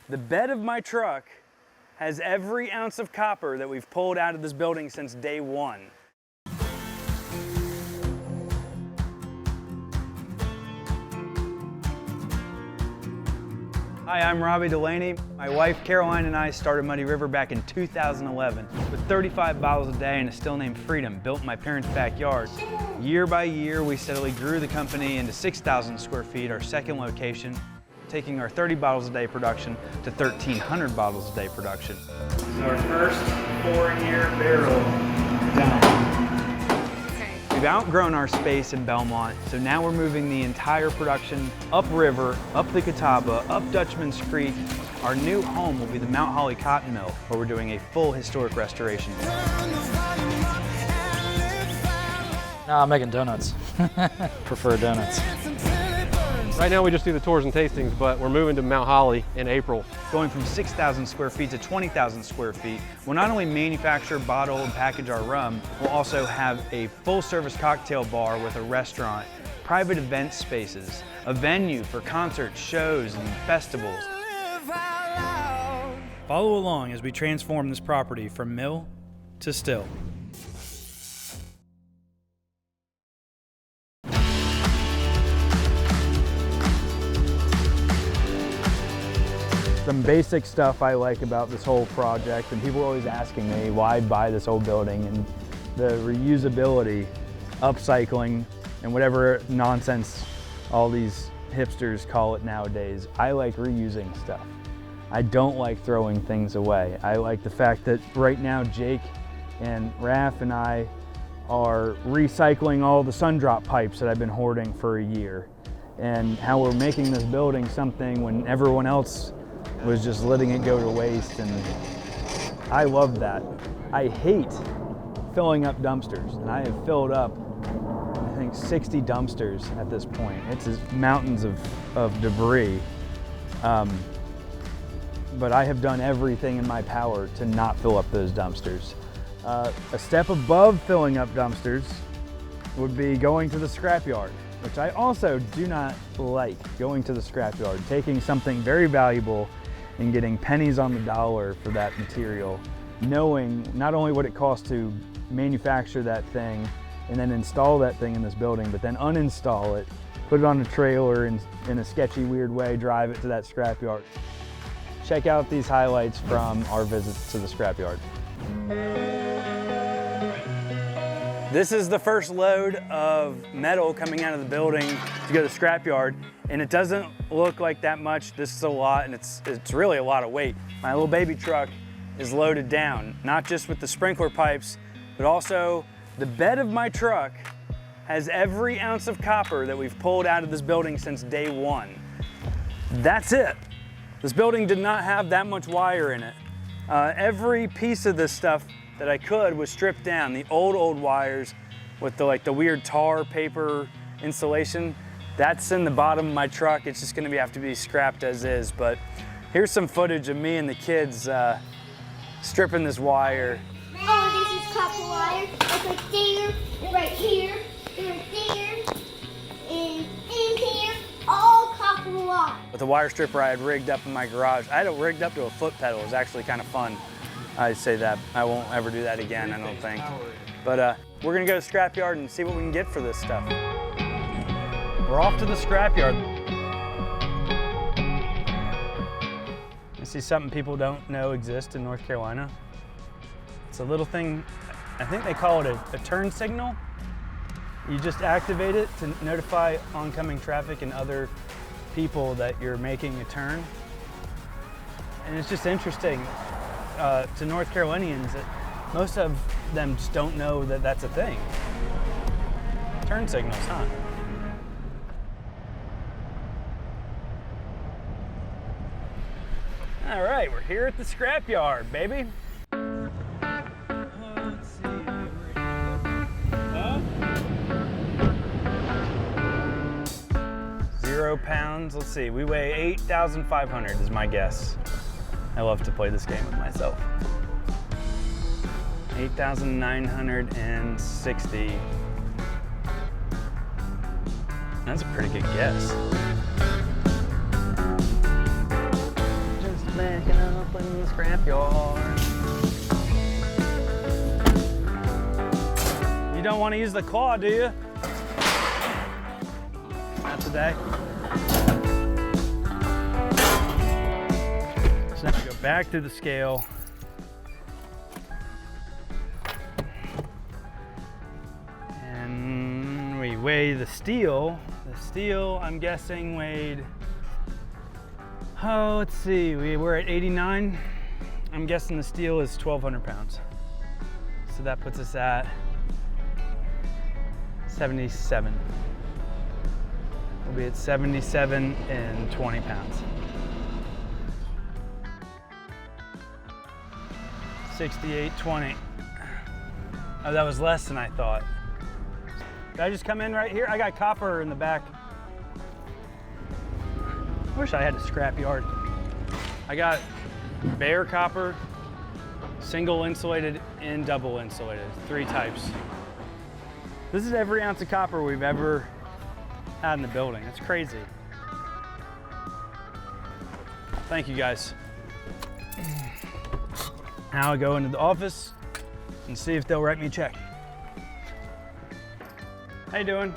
The bed of my truck has every ounce of copper that we've pulled out of this building since day one. Hi, I'm Robbie Delaney. My wife Caroline and I started Muddy River back in 2011 with 35 bottles a day and a still named Freedom built in my parents' backyard. Year by year, we steadily grew the company into 6,000 square feet, our second location, taking our 30 bottles a day production to 1,300 bottles a day production. This is our first 4-year barrel done. We've outgrown our space in Belmont, so now we're moving the entire production upriver, up the Catawba, up Dutchman's Creek. Our new home will be the Mount Holly Cotton Mill, where we're doing a full historic restoration. No, I'm making donuts. Prefer donuts. Right now we just do the tours and tastings, but we're moving to Mount Holly in April. Going from 6,000 square feet to 20,000 square feet, we'll not only manufacture, bottle, and package our rum, we'll also have a full-service cocktail bar with a restaurant, private event spaces, a venue for concerts, shows, and festivals. Follow along as we transform this property from mill to still. Some basic stuff I like about this whole project, and people are always asking me why buy this whole building, and the reusability, upcycling, and whatever nonsense all these hipsters call it nowadays. I like reusing stuff. I don't like throwing things away. I like the fact that right now Jake and Raph and I are recycling all the sun-drop pipes that I've been hoarding for a year, and how we're making this building something when everyone else was just letting it go to waste, and I love that. I hate filling up dumpsters, and I have filled up, I think, 60 dumpsters at this point. It's just mountains of debris. But I have done everything in my power to not fill up those dumpsters. A step above filling up dumpsters would be going to the scrapyard, which I also do not like, going to the scrapyard, taking something very valuable and getting pennies on the dollar for that material, knowing not only what it costs to manufacture that thing and then install that thing in this building, but then uninstall it, put it on a trailer and in a sketchy, weird way, drive it to that scrapyard. Check out these highlights from our visit to the scrapyard. This is the first load of metal coming out of the building to go to the scrapyard, and it doesn't look like that much. This is a lot, and it's really a lot of weight. My little baby truck is loaded down, not just with the sprinkler pipes, but also the bed of my truck has every ounce of copper that we've pulled out of this building since day one. That's it. This building did not have that much wire in it. Every piece of this stuff that I could was stripped down. The old wires with the weird tar paper insulation, that's in the bottom of my truck. It's just gonna have to be scrapped as is. But here's some footage of me and the kids stripping this wire. Oh, this is copper wire. It's like there, and right here, and right there, and in here, all copper wire. With the wire stripper I had rigged up in my garage. I had it rigged up to a foot pedal. It was actually kind of fun. I say that. I won't ever do that again, I don't think. But we're gonna go to the scrapyard and see what we can get for this stuff. We're off to the scrapyard. You see something people don't know exists in North Carolina? It's a little thing, I think they call it a turn signal. You just activate it to notify oncoming traffic and other people that you're making a turn. And it's just interesting to North Carolinians that most of them just don't know that that's a thing. Turn signals, huh? All right, we're here at the scrapyard, baby. Let's see. 0 pounds. Let's see. We weigh 8,500 is my guess. I love to play this game with myself. 8,960. That's a pretty good guess. Just Backing up in the scrapyard. You don't want to use the claw, do you? Not today. So now we go back to the scale. And we weigh the steel. The steel, I'm guessing, weighed, oh, let's see, we were at 89. I'm guessing the steel is 1,200 pounds. So that puts us at 77. We'll be at 77 and 20 pounds. 68.20. Oh, that was less than I thought. Did I just come in right here? I got copper in the back. I wish I had a scrapyard. I got bare copper, single insulated and double insulated, 3 types. This is every ounce of copper we've ever had in the building. It's crazy. Thank you guys. Now I go into the office and see if they'll write me a check. How you doing?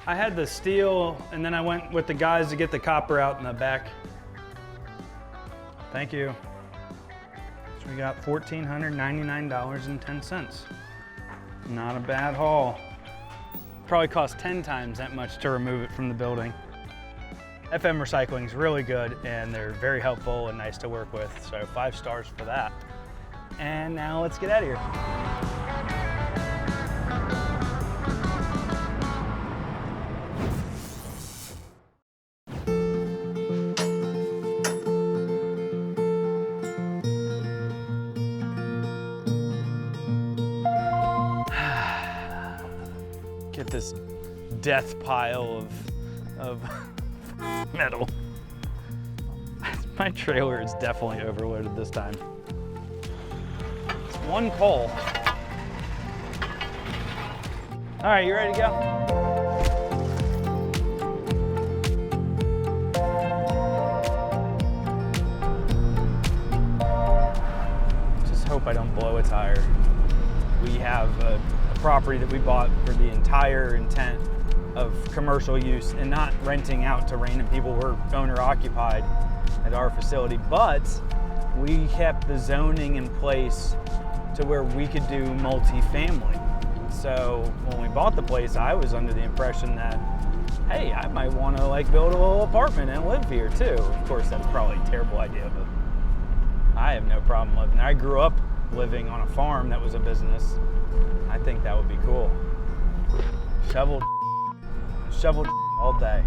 I had the steel and then I went with the guys to get the copper out in the back. Thank you. So we got $1,499.10. Not a bad haul. Probably cost 10 times that much to remove it from the building. FM Recycling is really good and they're very helpful and nice to work with. So 5 stars for that. And now let's get out of here. Get this death pile of metal. My trailer is definitely overloaded this time. It's one pole. All right, you ready to go? Just hope I don't blow a tire. We have a property that we bought for the entire intent of commercial use and not renting out to random people. We're owner occupied at our facility, but we kept the zoning in place to where we could do multifamily. So when we bought the place, I was under the impression that, hey, I might want to like build a little apartment and live here too. Of course, that's probably a terrible idea, but I have no problem living there. I grew up living on a farm that was a business. I think that would be cool. Shovel all day.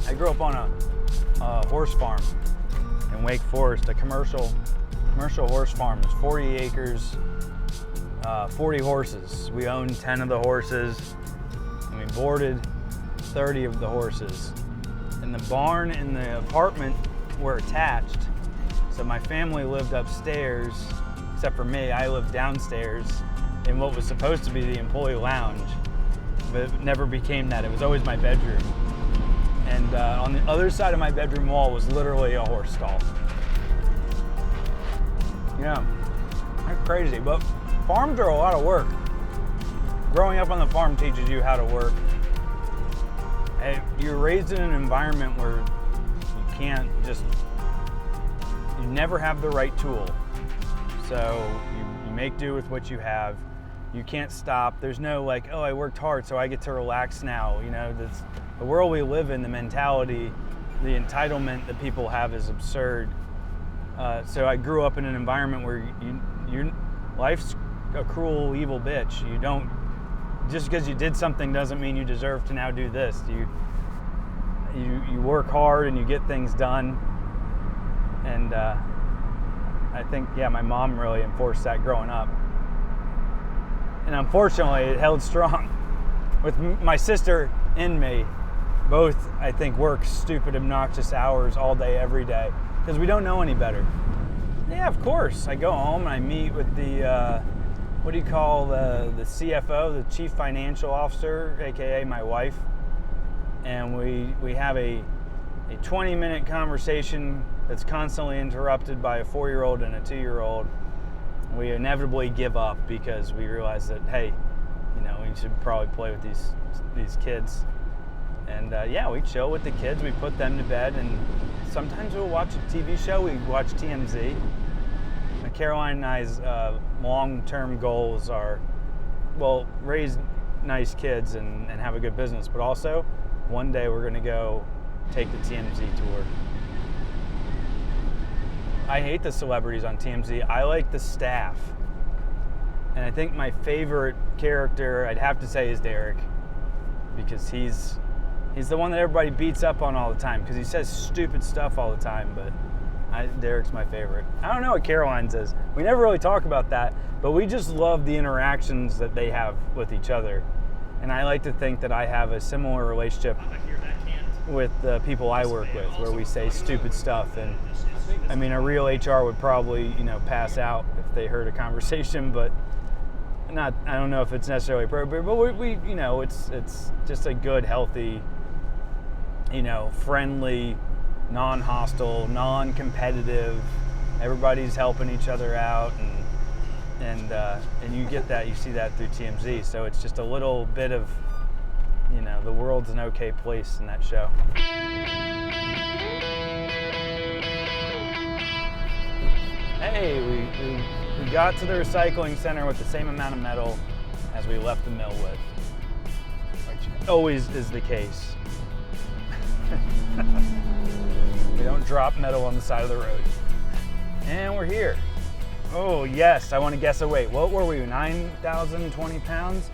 I grew up on a horse farm in Wake Forest, a commercial horse farm. It's 40 acres, 40 horses. We owned 10 of the horses, and we boarded 30 of the horses. And the barn and the apartment were attached. So my family lived upstairs, except for me. I lived downstairs in what was supposed to be the employee lounge, but it never became that. It was always my bedroom. And on the other side of my bedroom wall was literally a horse stall. Yeah, that's crazy, but farms are a lot of work. Growing up on the farm teaches you how to work. And you're raised in an environment where you can't just, you never have the right tool. So you make do with what you have. You can't stop. There's no like, oh, I worked hard, so I get to relax now. You know, the world we live in, the mentality, the entitlement that people have is absurd. So I grew up in an environment where life's a cruel, evil bitch. You don't, just because you did something doesn't mean you deserve to now do this. You work hard and you get things done. And I think, yeah, my mom really enforced that growing up. And unfortunately, it held strong. With my sister and me, both, I think, work stupid, obnoxious hours all day, every day, because we don't know any better. Yeah, of course. I go home and I meet with the, what do you call the CFO, the Chief Financial Officer, AKA my wife. and we have a 20-minute conversation that's constantly interrupted by a 4-year-old and a 2-year-old. We inevitably give up because we realize that, hey, you know, we should probably play with these kids. And yeah, we chill with the kids, we put them to bed, and sometimes we'll watch a TV show. We watch TMZ. Caroline and I's long-term goals are, well, raise nice kids and have a good business, but also one day we're gonna go take the TMZ tour. I hate the celebrities on TMZ. I like the staff. And I think my favorite character, I'd have to say, is Derek, because he's the one that everybody beats up on all the time because he says stupid stuff all the time, but Derek's my favorite. I don't know what Caroline says. We never really talk about that, but we just love the interactions that they have with each other. And I like to think that I have a similar relationship with the people I work with, where we say stupid stuff. And I mean, a real HR would probably, you know, pass out if they heard a conversation, but I don't know if it's necessarily appropriate, but we you know, it's just a good, healthy, you know, friendly, non-hostile, non-competitive. Everybody's helping each other out, and you get that, you see that through TMZ. So it's just a little bit of, you know, the world's an okay place in that show. Hey, we got to the recycling center with the same amount of metal as we left the mill with, which always is the case. We don't drop metal on the side of the road. And we're here. Oh yes, I want to guess a weight. What were we, 9,020 pounds?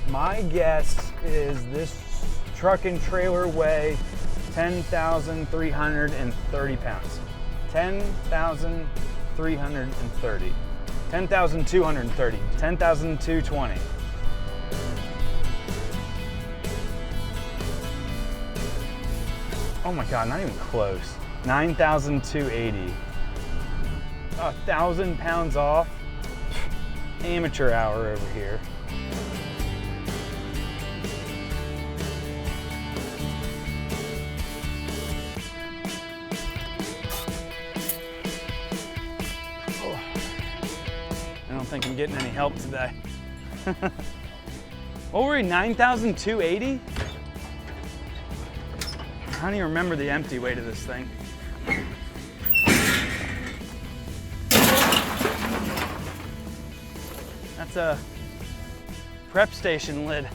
My guess is this truck and trailer weigh 10,330 pounds. 10,330. 10,230. 10,220. Oh my God, not even close. 9,280. 1,000 pounds off. Amateur hour over here. Oh. I don't think I'm getting any help today. What were we, 9,280? I don't even remember the empty weight of this thing. That's a prep station lid,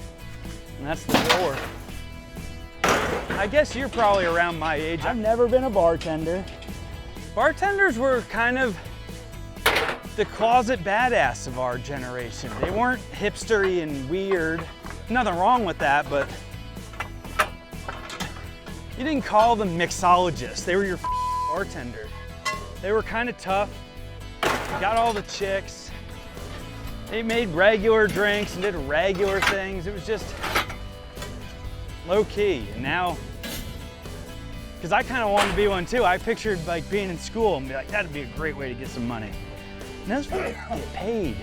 and that's the door. I guess you're probably around my age. I've never been a bartender. Bartenders were kind of the closet badass of our generation. They weren't hipstery and weird. Nothing wrong with that, but you didn't call them mixologists. They were your bartender. They were kind of tough, got all the chicks. They made regular drinks and did regular things. It was just low key. And now, because I kind of wanted to be one too. I pictured like being in school and be like, that'd be a great way to get some money. And that's what I get paid.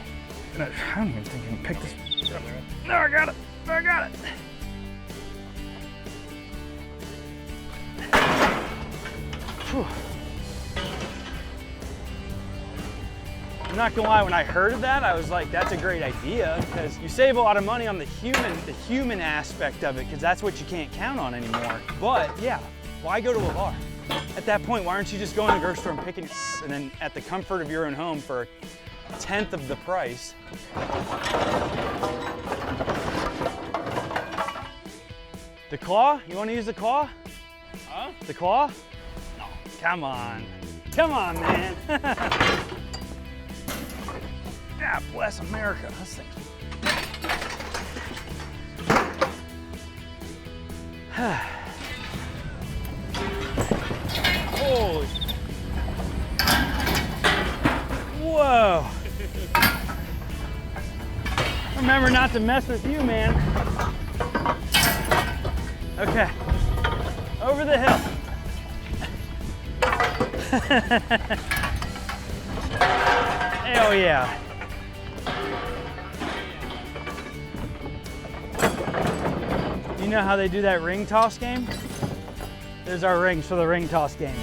And I don't even think I can pick this up. No, I got it. I got it. Whew. I'm not gonna lie, when I heard of that, I was like, that's a great idea, because you save a lot of money on the human aspect of it, because that's what you can't count on anymore. But yeah, why go to a bar? At that point, why aren't you just going to the grocery store and picking and then at the comfort of your own home for a tenth of the price? The claw? You want to use the claw? Huh? The claw? No. Come on. Come on, man. God bless America. This thing's... Holy... Whoa. Remember not to mess with you, man. Okay. Over the hill. Hell yeah. You know how they do that ring toss game? There's our rings for the ring toss game.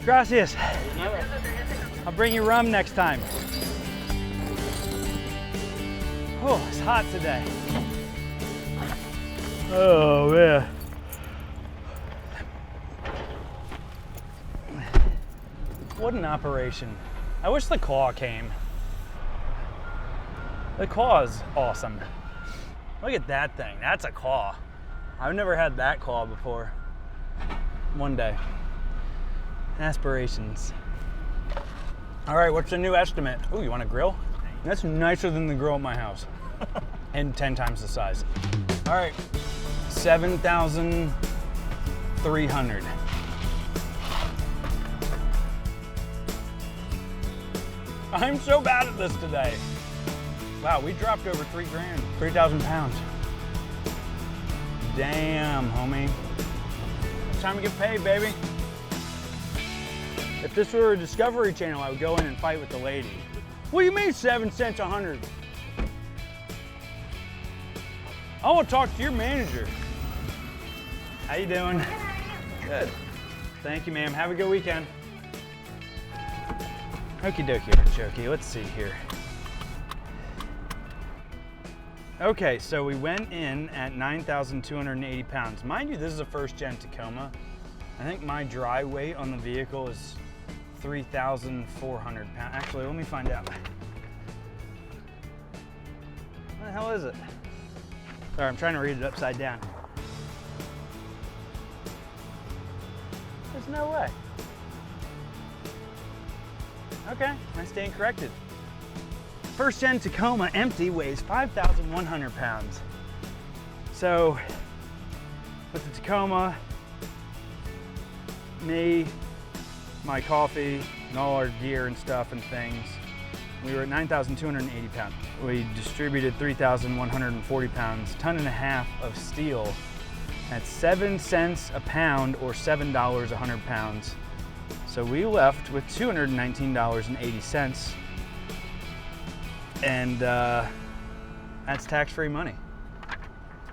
Gracias. I'll bring you rum next time. Oh, it's hot today. Oh, man. What an operation. I wish the claw came. The claw is awesome. Look at that thing. That's a claw. I've never had that claw before. One day. Aspirations. All right, what's the new estimate? Oh, you want a grill? That's nicer than the grill at my house. And 10 times the size. All right, 7,300. I'm so bad at this today. Wow, we dropped over 3 grand, 3,000 pounds. Damn, homie. It's time to get paid, baby. If this were a Discovery Channel, I would go in and fight with the lady. What do you mean 7 cents 100? I want to talk to your manager. How you doing? Good. Thank you, ma'am. Have a good weekend. Okie dokie, artichoke. Let's see here. Okay, so we went in at 9,280 pounds. Mind you, this is a first-gen Tacoma. I think my dry weight on the vehicle is 3,400 pounds. Actually, let me find out. What the hell is it? Sorry, I'm trying to read it upside down. There's no way. Okay, I stand corrected. First gen Tacoma empty weighs 5,100 pounds. So with the Tacoma, me, my coffee, and all our gear and stuff and things, we were at 9,280 pounds. We distributed 3,140 pounds, ton and a half of steel at 7 cents a pound or $7 100 pounds. So we left with $219.80. And that's tax-free money.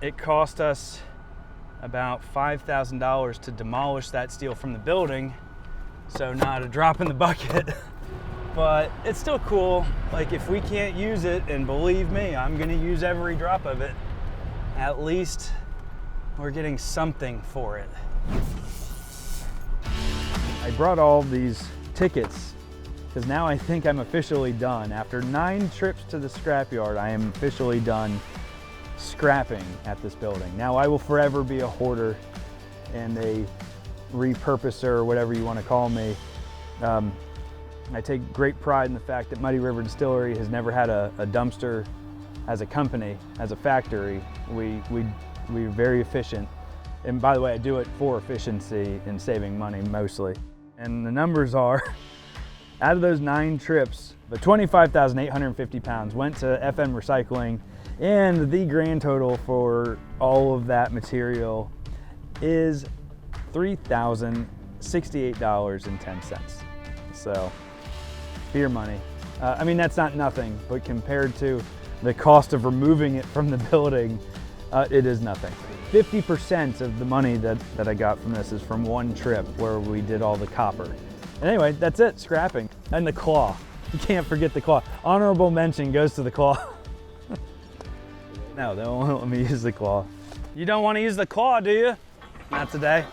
It cost us about $5,000 to demolish that steel from the building, so not a drop in the bucket, but it's still cool. Like, if we can't use it, and believe me, I'm gonna use every drop of it, at least we're getting something for it. I brought all these tickets because now I think I'm officially done. After 9 trips to the scrapyard, I am officially done scrapping at this building. Now I will forever be a hoarder and a repurposer, or whatever you want to call me. I take great pride in the fact that Muddy River Distillery has never had a dumpster as a company, as a factory. We're very efficient. And by the way, I do it for efficiency and saving money mostly. And the numbers are, out of those 9 trips, but 25,850 pounds went to FM recycling, and the grand total for all of that material is $3,068.10. So, beer money. I mean, that's not nothing, but compared to the cost of removing it from the building, it is nothing. 50% of the money that I got from this is from one trip where we did all the copper. And anyway, that's it, scrapping. And the claw. You can't forget the claw. Honorable mention goes to the claw. No, they won't let me use the claw. You don't want to use the claw, do you? Not today.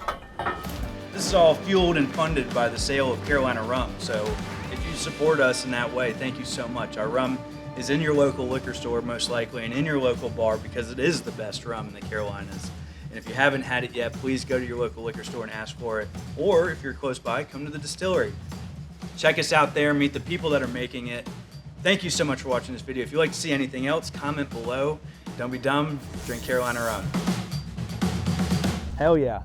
This is all fueled and funded by the sale of Carolina rum. So if you support us in that way, thank you so much. Our rum is in your local liquor store most likely, and in your local bar, because it is the best rum in the Carolinas. And if you haven't had it yet, please go to your local liquor store and ask for it. Or if you're close by, come to the Distillery. Check us out there, meet the people that are making it. Thank you so much for watching this video. If you'd like to see anything else, comment below. Don't be dumb, drink Carolina rum. Hell yeah.